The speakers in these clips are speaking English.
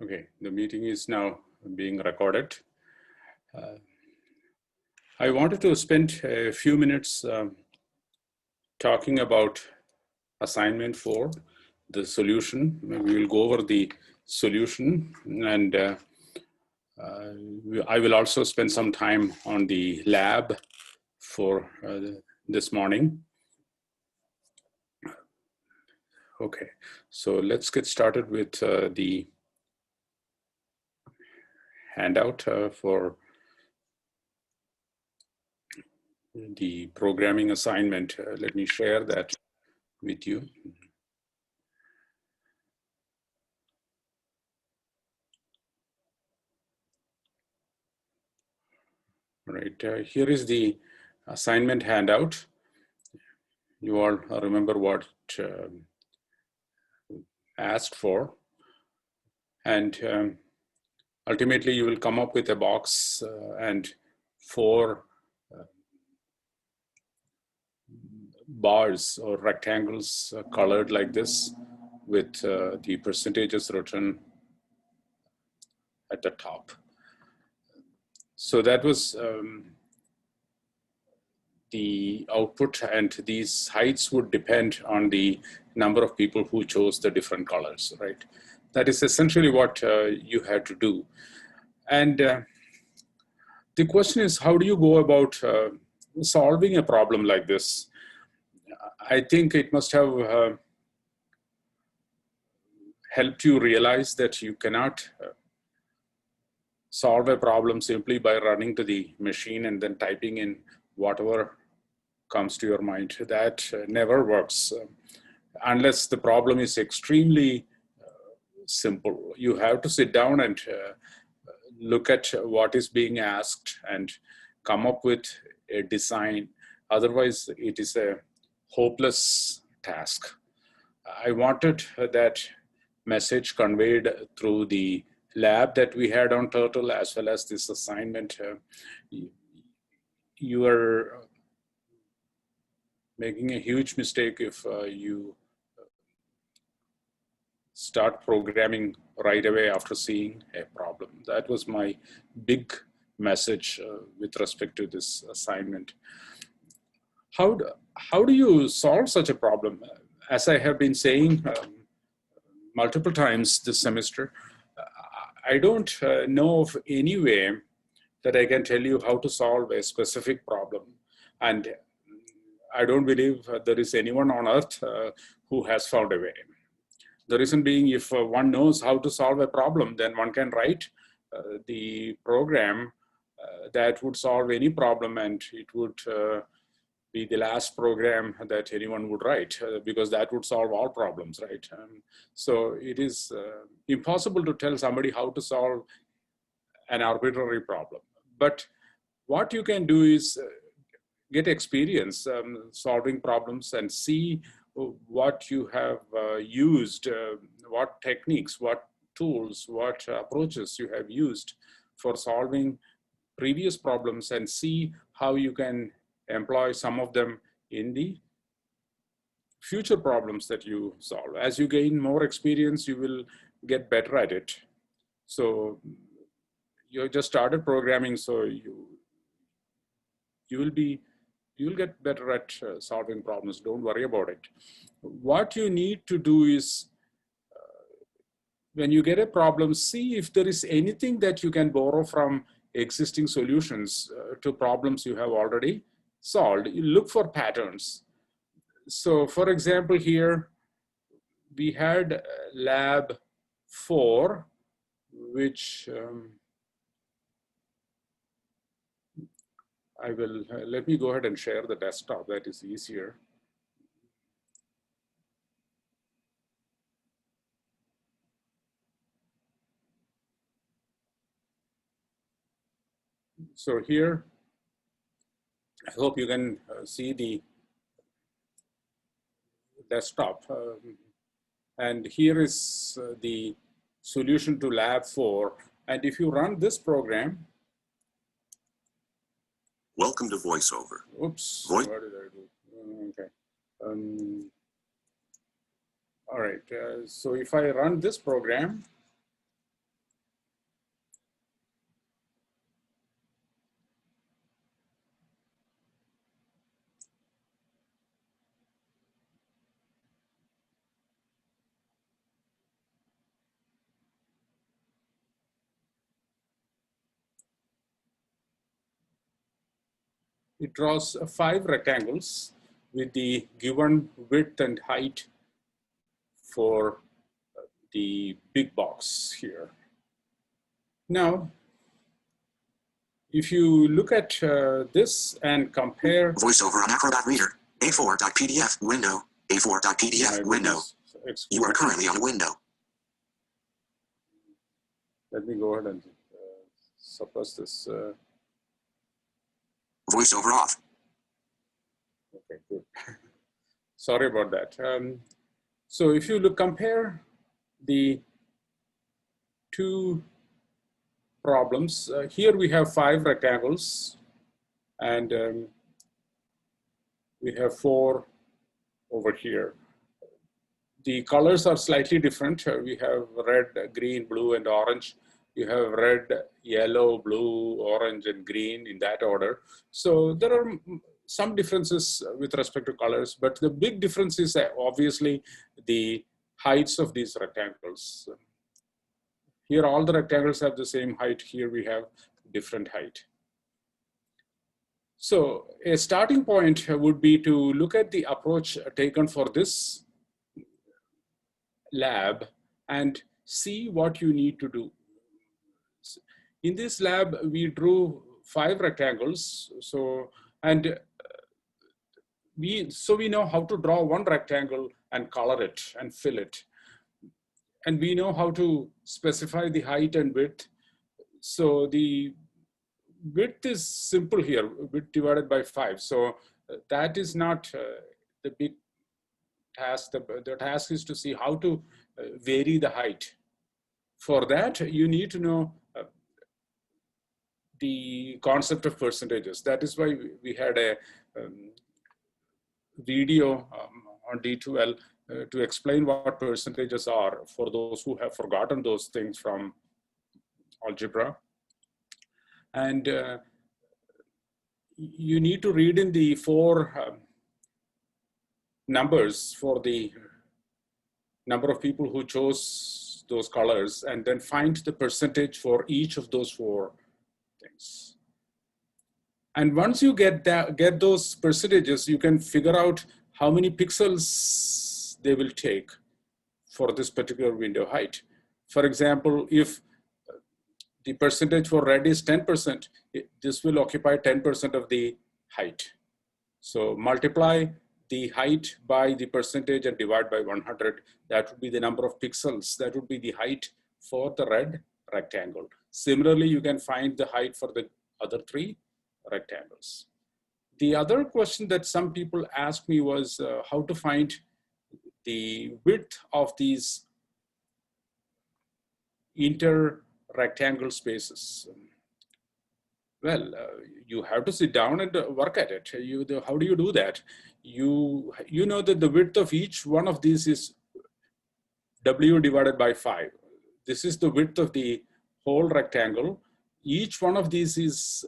Okay, the meeting is now being recorded. I wanted to spend a few minutes talking about assignment 4, the solution. We will go over the solution, and I will also spend some time on the lab for this morning. Okay, so let's get started with the handout for the programming assignment. Let me share that with you. All right, here is the assignment handout. You all remember what asked for, and ultimately you will come up with a box and 4 bars or rectangles colored like this with the percentages written at the top. So that was the output, and these heights would depend on the number of people who chose the different colors, right? That is essentially what you had to do. And the question is, how do you go about solving a problem like this? I think it must have helped you realize that you cannot solve a problem simply by running to the machine and then typing in whatever comes to your mind. That never works unless the problem is extremely simple. You have to sit down and look at what is being asked and come up with a design. Otherwise, it is a hopeless task. I wanted that message conveyed through the lab that we had on Turtle, as well as this assignment. You are making a huge mistake if you start programming right away after seeing a problem. That was my big message with respect to this assignment. How do you solve such a problem? As I have been saying multiple times this semester, I don't know of any way that I can tell you how to solve a specific problem. And I don't believe there is anyone on earth who has found a way. The reason being, if one knows how to solve a problem, then one can write the program that would solve any problem, and it would be the last program that anyone would write, because that would solve all problems, right? So it is impossible to tell somebody how to solve an arbitrary problem. But what you can do is get experience solving problems and see what you have used, what techniques, what tools, what approaches you have used for solving previous problems, and see how you can employ some of them in the future problems that you solve. As you gain more experience, you will get better at it. So you just started programming, so you will get better at solving problems. Don't worry about it. What you need to do is, when you get a problem, see if there is anything that you can borrow from existing solutions to problems you have already solved. You look for patterns. So for example, here we had lab 4, which I will, let me go ahead and share the desktop. That is easier. So here, I hope you can see the desktop. And here is the solution to lab 4. And if you run this program. Welcome to VoiceOver. Oops, what did I do? Okay. All right, so if I run this program, it draws 5 rectangles with the given width and height for the big box here. Now, if you look at this and compare VoiceOver on Acrobat Reader, A4.pdf window, A4.pdf window. You are currently on window. Let me go ahead and suppress this. VoiceOver off. Okay, good. Sorry about that. So if you compare the two problems, here we have 5 rectangles and we have 4 over here. The colors are slightly different. We have red, green, blue, and orange. You have red, yellow, blue, orange, and green in that order. So there are some differences with respect to colors, but the big difference is obviously the heights of these rectangles. Here all the rectangles have the same height. Here we have different height. So a starting point would be to look at the approach taken for this lab and see what you need to do. In this lab, we drew 5 rectangles. So we know how to draw one rectangle and color it and fill it. And we know how to specify the height and width. So the width is simple here, width divided by 5. So that is not the big task. The task is to see how to vary the height. For that, you need to know the concept of percentages. That is why we had a video on D2L to explain what percentages are for those who have forgotten those things from algebra. And you need to read in the 4 numbers for the number of people who chose those colors, and then find the percentage for each of those 4 things. And once you get those percentages, you can figure out how many pixels they will take for this particular window height. For example, if the percentage for red is 10%, this will occupy 10% of the height. So multiply the height by the percentage and divide by 100. That would be the number of pixels. That would be the height for the red rectangle. Similarly, you can find the height for the other 3 rectangles. The other question that some people asked me was how to find the width of these inter-rectangle spaces. Well, you have to sit down and work at it. How do you do that? You know that the width of each one of these is W divided by 5. This is the width of the whole rectangle. Each one of these is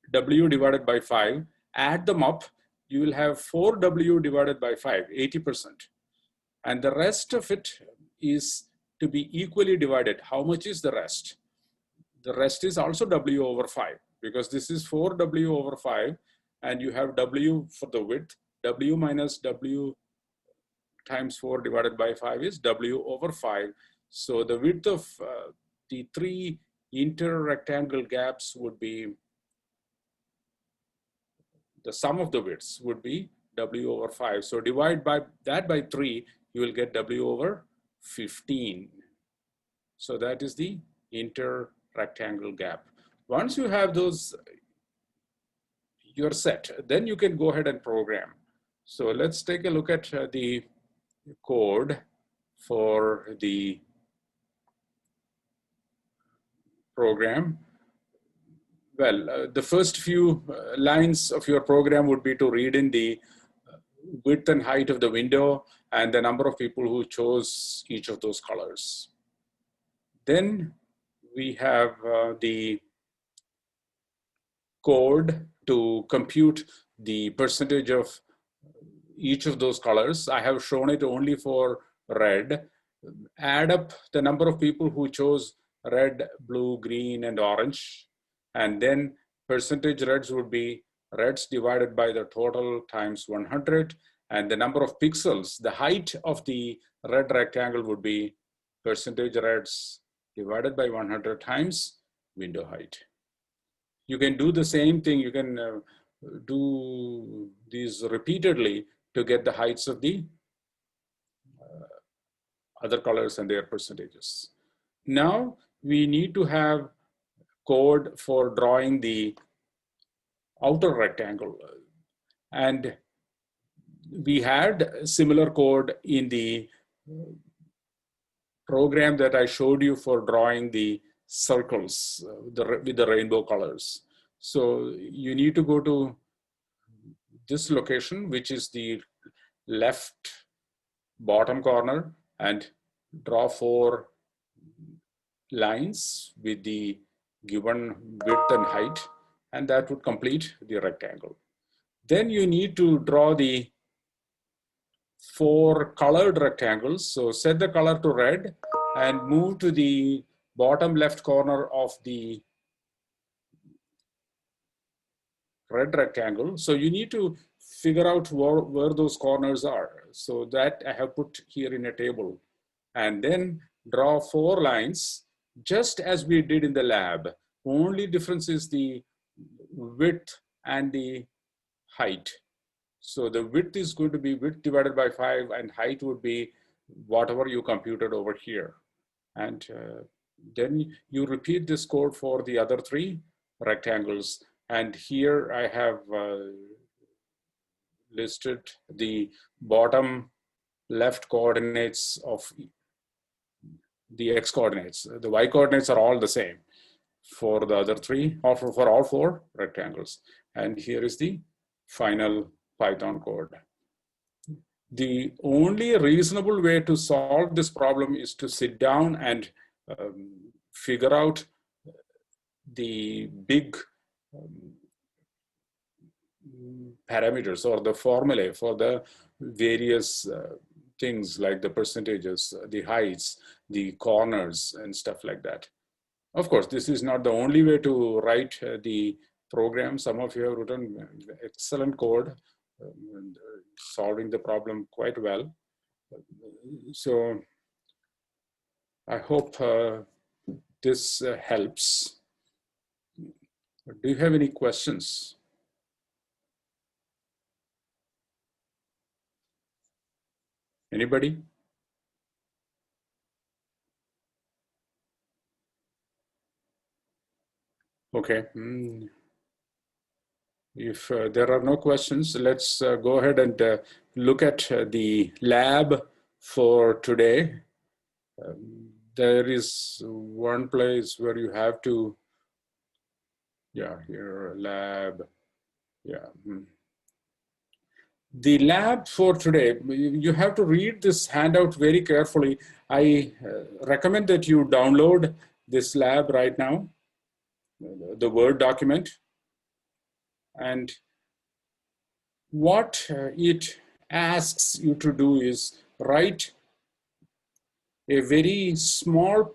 W divided by 5. Add them up, you will have 4W divided by 5, 80%. And the rest of it is to be equally divided. How much is the rest? The rest is also W over 5, because this is 4W over 5, and you have W for the width. W minus W times 4 divided by 5 is W over 5. So the width of the 3 inter-rectangle gaps would be, the sum of the widths would be W over 5. So divide that by 3, you will get W over 15. So that is the inter-rectangle gap. Once you have those, you're set. Then you can go ahead and program. So let's take a look at the code for the program. Well, the first few lines of your program would be to read in the width and height of the window and the number of people who chose each of those colors. Then we have the code to compute the percentage of each of those colors. I have shown it only for red. Add up the number of people who chose red, blue, green, and orange. And then percentage reds would be reds divided by the total times 100, and the number of pixels, the height of the red rectangle would be percentage reds divided by 100 times window height. You can do the same thing. You can do these repeatedly to get the heights of the other colors and their percentages. Now we need to have code for drawing the outer rectangle. And we had similar code in the program that I showed you for drawing the circles with the rainbow colors. So you need to go to this location, which is the left bottom corner, and draw 4 lines with the given width and height, and that would complete the rectangle. Then you need to draw the 4 colored rectangles. So set the color to red and move to the bottom left corner of the red rectangle. So you need to figure out where those corners are. So that I have put here in a table. And then draw 4 lines, just as we did in the lab. Only difference is the width and the height. So the width is going to be width divided by 5, and height would be whatever you computed over here. And then you repeat this code for the other 3 rectangles. And here I have listed the bottom left coordinates of the x coordinates. The y coordinates are all the same for the other 3, or for all 4 rectangles. And here is the final Python code. The only reasonable way to solve this problem is to sit down and figure out the big parameters or the formulae for the various things like the percentages, the heights, the corners, and stuff like that. Of course, this is not the only way to write the program. Some of you have written excellent code, solving the problem quite well. So I hope this helps. Do you have any questions? Anybody? Okay. If there are no questions, let's go ahead and look at the lab for today. There is one place where you have to, yeah, here, lab, yeah. The lab for today, you have to read this handout very carefully. I recommend that you download this lab right now, the Word document. And what it asks you to do is write a very small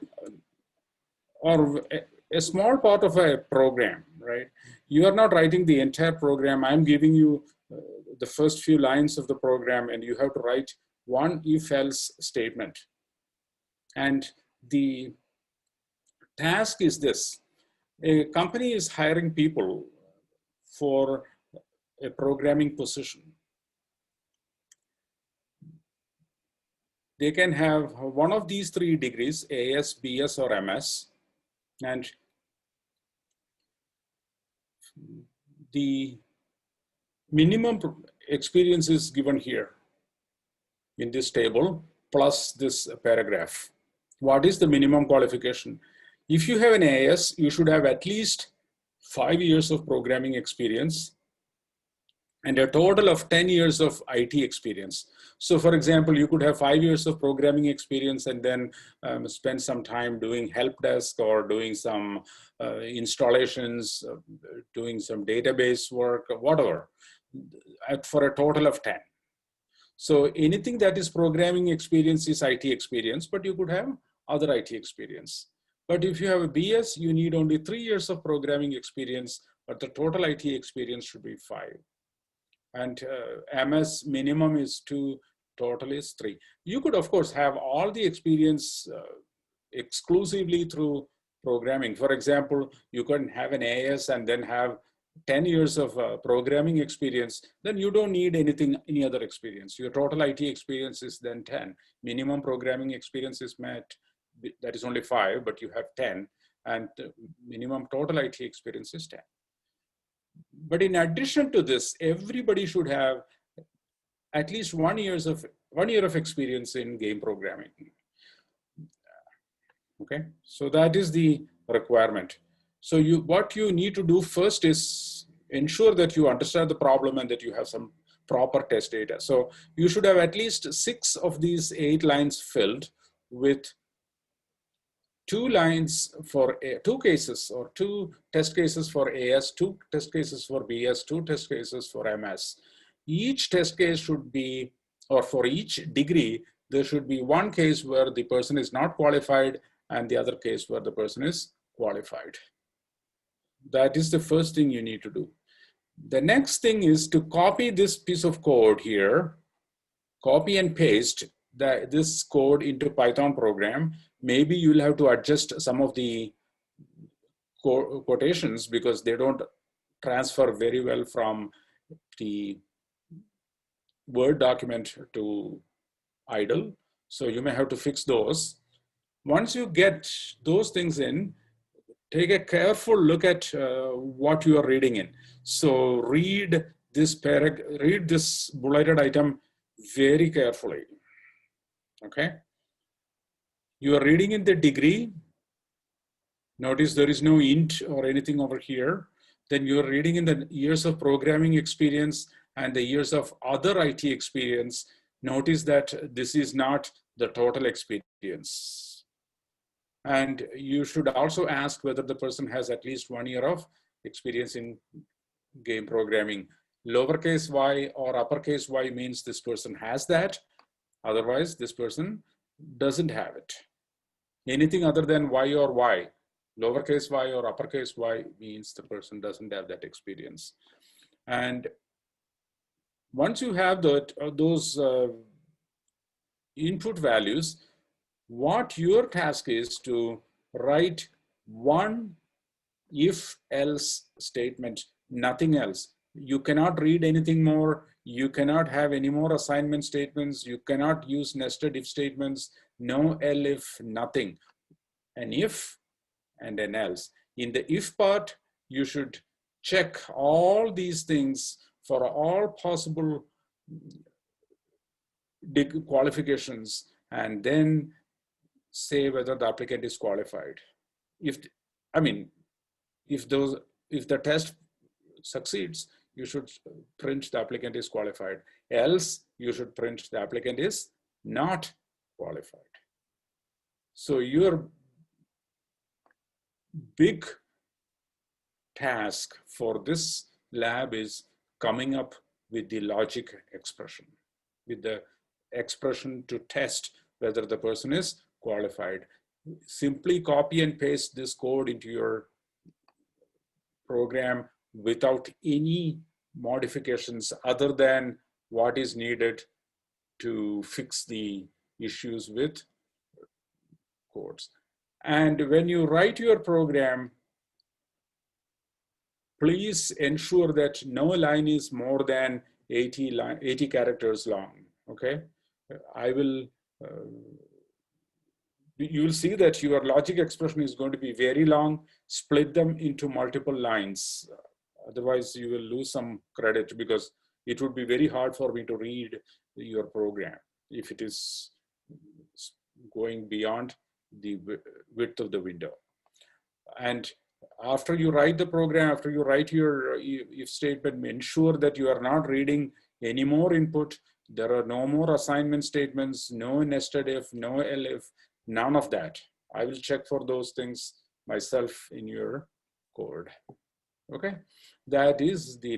or a small part of a program, right? You are not writing the entire program. I'm giving you the first few lines of the program, and you have to write one if-else statement. And the task is this: a company is hiring people for a programming position. They can have one of these 3 degrees, AS, BS, or MS, and the minimum experience is given here in this table, plus this paragraph. What is the minimum qualification? If you have an AS, you should have at least 5 years of programming experience and a total of 10 years of IT experience. So for example, you could have 5 years of programming experience and then spend some time doing help desk or doing some installations, doing some database work, whatever, for a total of 10. So anything that is programming experience is IT experience, but you could have other IT experience. But if you have a BS, you need only 3 years of programming experience but the total IT experience should be 5. And MS minimum is 2, total is 3. You could, of course, have all the experience exclusively through programming. For example, you can have an AS and then have 10 years of programming experience, then you don't need any other experience. Your total IT experience is then 10. Minimum programming experience is met, that is only 5, but you have 10, and minimum total IT experience is 10. But in addition to this, everybody should have at least 1 year of experience in game programming. Okay, so that is the requirement. So what you need to do first is ensure that you understand the problem and that you have some proper test data. So you should have at least 6 of these 8 lines filled with 2 lines for 2 cases, or 2 test cases for AS, 2 test cases for BS, 2 test cases for MS. Each test case should be, or for each degree, there should be 1 case where the person is not qualified and the other case where the person is qualified. That is the first thing you need to do. The next thing is to copy this piece of code here, copy and paste this code into Python program. Maybe you'll have to adjust some of the quotations because they don't transfer very well from the Word document to idle. So you may have to fix those. Once you get those things in, take a careful look at what you are reading in. So read this bulleted item very carefully. Okay. You are reading in the degree. Notice there is no int or anything over here. Then you are reading in the years of programming experience and the years of other IT experience. Notice that this is not the total experience. And you should also ask whether the person has at least 1 year of experience in game programming. Lowercase y or uppercase y means this person has that. Otherwise, this person doesn't have it. Anything other than y or y, lowercase y or uppercase y, means the person doesn't have that experience. And once you have those input values, what your task is to write one if-else statement, nothing else. You cannot read anything more. You cannot have any more assignment statements. You cannot use nested if statements. No elif, nothing. An if and an else. In the if part, you should check all these things for all possible qualifications and then say whether the applicant is qualified. If the test succeeds, you should print the applicant is qualified. Else, you should print the applicant is not qualified. So your big task for this lab is coming up with the logic expression, with the expression to test whether the person is qualified. Simply copy and paste this code into your program without any modifications other than what is needed to fix the issues with codes. And when you write your program, please ensure that no line is more than 80 characters long, okay? You'll see that your logic expression is going to be very long. Split them into multiple lines. Otherwise, you will lose some credit because it would be very hard for me to read your program if it is going beyond the width of the window. And after you write the program, after you write your if statement, ensure that you are not reading any more input. There are no more assignment statements, no nested if, no elif, none of that. I will check for those things myself in your code. Okay, that is the